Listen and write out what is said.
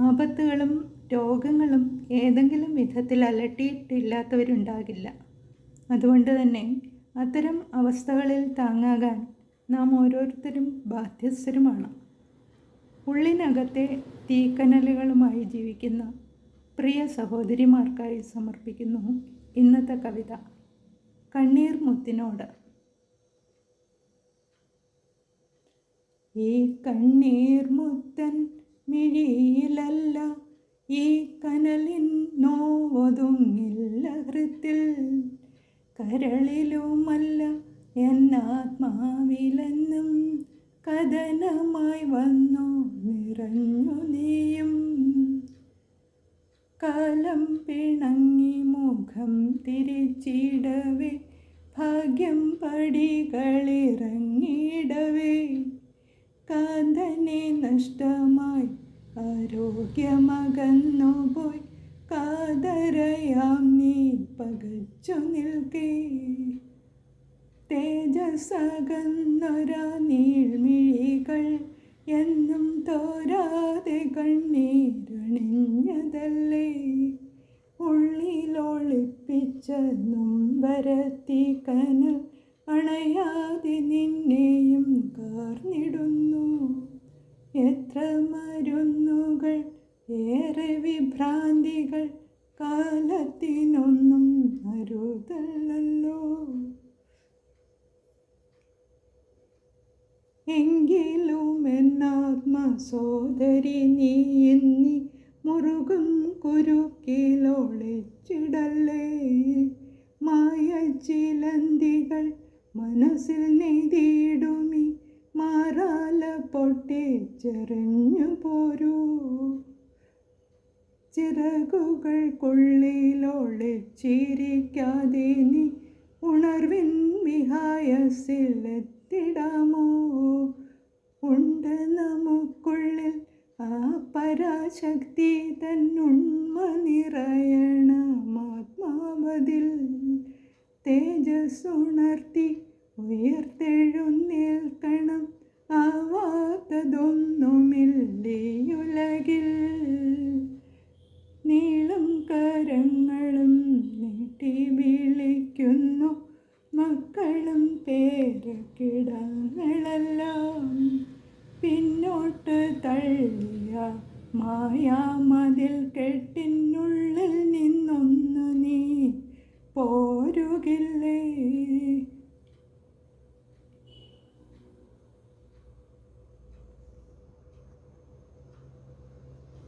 ആപത്തുകളും രോഗങ്ങളും ഏതെങ്കിലും വിധത്തിൽ അലട്ടിയിട്ടില്ലാത്തവരുണ്ടാകില്ല. അതുകൊണ്ട് തന്നെ അത്തരം അവസ്ഥകളിൽ താങ്ങാകാൻ നാം ഓരോരുത്തരും ബാധ്യസ്ഥരുമാണ്. ഉള്ളിനകത്തെ തീക്കനലുകളുമായി ജീവിക്കുന്ന പ്രിയ സഹോദരിമാർക്കായി സമർപ്പിക്കുന്നു ഇന്നത്തെ കവിത. കണ്ണീർ മുത്തിനോട്. ഈ കണ്ണീർ മുത്തൻ മിഴിയിലല്ല, ഈ കനലിൻ നോവൊതുങ്ങില്ല ഹൃത്തിൽ, കരളിലുമല്ല എന്നാത്മാവിലെന്നും കഥനമായി വന്നു നിറഞ്ഞു നീയും. കാലം പിണങ്ങി മുഖം തിരിച്ചിടവേ, ഭാഗ്യം പടികളിറങ്ങിടവേ, കാന്തനെ നഷ്ടമായി ആരോഗ്യമകന്നുപോയി, കാതരയാം നീ പകച്ചു നിൽക്കേ. തേജസ്സകന്നൊരാ നീൾമിഴികൾ എന്നും തോരാതെ കണ്ണീരണിഞ്ഞതല്ലേ, ഉള്ളിലൊളിപ്പിച്ച നൊമ്പരത്തി കനൽ അണയാതെ നിന്നെയും കാർന്നിടുന്നു. എത്ര മരുന്നുകൾ, ഏറെ വിഭ്രാന്തികൾ, കാലത്തിനൊന്നും അരുതല്ലോ. എങ്കിലും എന്നാത്മസോദരി നീ എന്നീ മുറുകും കുരുക്കിലൊളിച്ചിടല്ലേ, മായച്ചിലന്തികൾ മനസ്സിൽ നെയ്തിടുമി മാറാല പൊട്ടിച്ചെറിഞ്ഞു പോരൂ. ചിറകുകൾക്കുള്ളിലൊളിച്ചിരിക്കാതെ നീ ഉണർവിൻ വിഹായസിലെത്തിടാമോ. ഉണ്ട് നമുക്കുള്ളിൽ ആ പരാശക്തി തന്നുണ്മ നിറയണമാത്മാവതിൽ, തേജസ്സുണർത്തി ഉയർത്തെഴുന്നേൽക്കണം, ആവാത്തതൊന്നുമില്ലേയുലകിൽ. നീളും കരങ്ങളും നീട്ടി വിളിക്കുന്നു മക്കളും പേരക്കിടാങ്ങളെല്ലാം, പിന്നോട്ട് തള്ളിയ മായാമതിൽ കെട്ടിനുള്ളിൽ നിന്നൊന്നു നീ പോരുകില്ലേ.